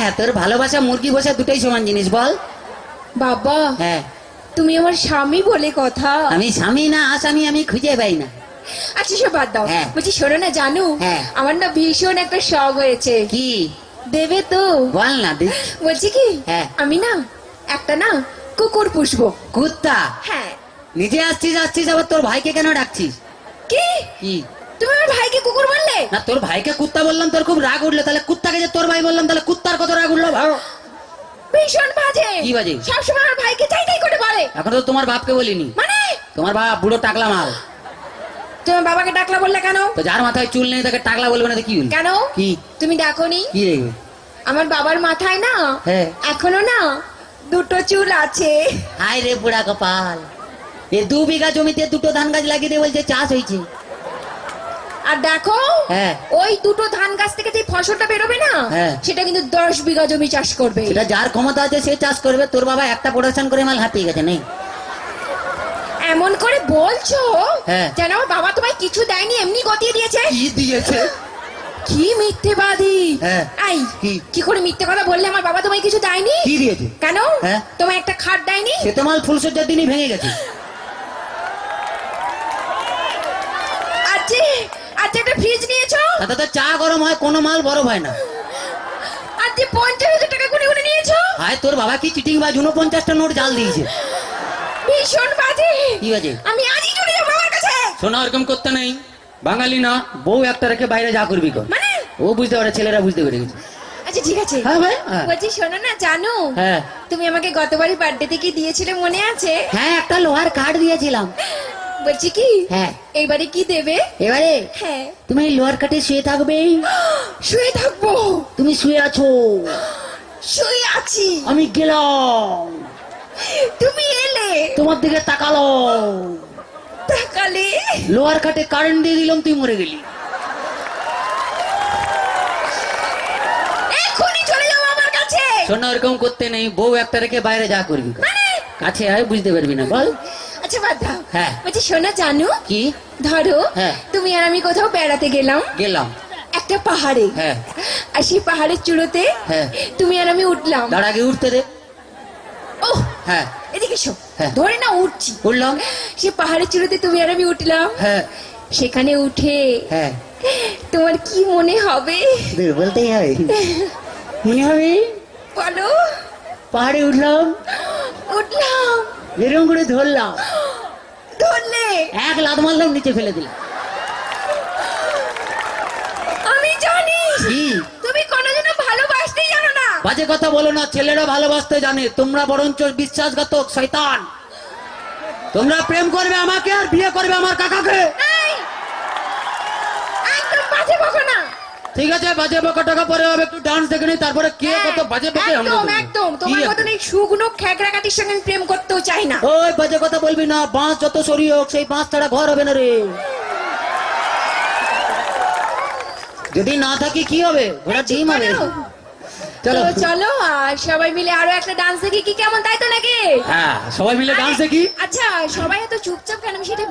হ্যাঁ, তোর ভালোবাসা মুরগি বসে দুটোই সমান জিনিস, বল। বাবা হ্যাঁ, তুমি আমার স্বামী বলে কথা। আমি স্বামী না আসামি আমি খুঁজে পাই না। আচ্ছা সব বাদ দাও, হ্যাঁ। বলছি শোনো না জানু, হ্যাঁ। আমার না ভীষণ একটা শখ হয়েছে। কি? দেবে তো? বল না। বলছি কি, হ্যাঁ। আমি না একটা না কুকুর পুষবো। কুত্তা? হ্যাঁ। নিজে আসছিস আবার তোর ভাইকে কেন ডাকছিস? কি কি? তুমি আমার ভাইকে কুকুর বললে? না, তোর ভাইকে কুত্তা বললাম তোর খুব রাগ উঠলো, তাহলে কুত্তাকে যে তোর ভাই বললাম তাহলে কুত্তার কত রাগ উঠলো ভালো। ভীষণ বাজে। কি বাজে? সবসময় আমার ভাইকে চাই চাই করে বলে। এখন তো তোমার বাপকে বলিনি। মানে তোমার বাপ বুড়ো টাকলা মাল। তোমার বাবাকে ডাকলা বললে কেন? তো যার মাথায় চুল নেই তাকে টাকলা বলবে না তো কি বলবে? কেন? কি? তুমি দেখোনি কি রে? আমার বাবার মাথায় না হ্যাঁ। এখনো না দুটো চুল আছে। হায় রে বুড়া কপাল, এ 2 বিঘা জমিতে দুটো ধান গাছ লাগিয়ে দিয়ে বলছে চাষ হয়েছে। আর দেখো, হ্যাঁ। ওই দুটো ধান গাছ থেকে যে ফসলটা বেরোবে না, হ্যাঁ। সেটা কিন্তু 10 বিঘা জমি চাষ করবে। সেটা যার ক্ষমতা আছে সে চাষ করবে। তোর বাবা একটা প্রোডাকশন করে মাল হাঁপিয়ে গেছে নেই। এমন করে বলছো হ্যাঁ। যেন আমার বাবা তোমায় কিছু দেয়নি, এমনি গতিয়ে দিয়েছে। কি দিয়েছে? কি মিথ্যেবাদী। হ্যাঁ। আই কি? কি করে মিথ্যে কথা বললে? আমার বাবা তোমায় কিছু দেয়নি। কি দিয়েছে? কেন? হ্যাঁ। তোমায় একটা খাট দেয়নি? সে তো মাল ফুলসজ্জার দিনই ভেঙে গেছে। আচ্ছা আচ্ছা, একটা ফ্রিজ নিয়েছো? তাতে তো চা গরম হয়, কোনো মাল বরফ হয় না। আচ্ছা 50,000 টাকা করে করে নিয়েছো? হায় তোর বাবা কি চিটিং বাজ, 49টা নোট জাল দিয়েছে। ভীষণ বাজে। কি বাজে? আমি আজই চলে যাবো বাবার কাছে। শোনা, ওরকম করতে নেই। বাঙালি না, বউ একটা রেখে বাইরে যা করবি কর। মানে ও বুঝতে পারে, ছেলেরা বুঝতে পেরে গেছে। আচ্ছা ঠিক আছে। হ্যাঁ ভাই, হ্যাঁ। বলছি শোনো না জানো, হ্যাঁ। তুমি আমাকে গতবারই বার্থডেতে কি দিয়েছিলে মনে আছে? হ্যাঁ, একটা লোহার কাঠ দিয়েছিলাম। বলছি কি, হ্যাঁ। এইবারে কি দেবে? এবারে হ্যাঁ। তুমি এই লোহার কাঠে শুয়ে থাকবে। শুয়ে থাকবো? তুমি শুয়ে আছো, শুয়ে আছি, আমি গেলাম, তুমি এলে, তোমার দিকে তাকালো, তাকালে লোহার কাঠে কারেন্ট দিয়ে দিলাম, তুই মরে গেলি। এখনই চলে যাবো আমার কাছে। শোনা, ওরকম করতে নেই। বউ একটা রেখে বাইরে যা করবি কর। মানে কাছে আয়, বুঝতে পারবি না, বল। আচ্ছা বাদ দাও। হ্যাঁ। বলছি শোনা জানো, কি? ধরো হ্যাঁ। তুমি আর আমি কোথাও বেড়াতে গেলাম গেলাম। একটা পাহাড়ে। হ্যাঁ। আর সেই পাহাড়ের চূড়োতে হ্যাঁ। তুমি আর আমি উঠলাম। তার আগে উঠতে দে। ওহ, হ্যাঁ। এদিকে এসো। হ্যাঁ। ধরে না উঠছি। উঠলাম। সে পাহাড়ের চূড়োতে তুমি আর আমি উঠলাম। হ্যাঁ। সেখানে উঠে হ্যাঁ। তোমার কি মনে হবে? বলতেই হয়, মনে হবে। বলো। পাহাড়ে উঠলাম, উঠলাম, এরকম করে ধরলাম, ধরলে এক লাত মারলাম, নিচে ফেলে দিলাম। আমি জানি কি? তুমি কোনোদিনও ভালোবাসতেই জানো না। বাজে কথা বলো না, ছেলেরা ভালোবাসতে জানে, তোমরা বরঞ্চ বিশ্বাসঘাতক শয়তান। তোমরা প্রেম করবে আমাকে আর বিয়ে করবে আমার কাকাকে। এই, একদম বাজে বকো না। ঠিক আছে, বাজে বকা টাকা পরে হবে, একটু ডান্স দেখে নিই, তারপরে কে কত বাজে বকে আমরা একদম দেখবো। একদম কি তোমার একদম? মতন এই শুকনো খেকড়াকাটির সঙ্গে আমি প্রেম করতেও চাই না। ওই বাজে কথা বলবি না, বাঁশ যত সরি হোক সেই বাঁশ ছাড়া ঘর হবে না রে। যদি না থাকি কি হবে, ঘোড়া ডিম হবে। চলো তো চলো আর সবাই মিলে আরো একটা ডান্স দেখি, কি কেমন, তাই তো নাকি? হ্যাঁ, সবাই মিলে ডান্স দেখি। আচ্ছা সবাই এত চুপচাপ কেন, আমি সেটা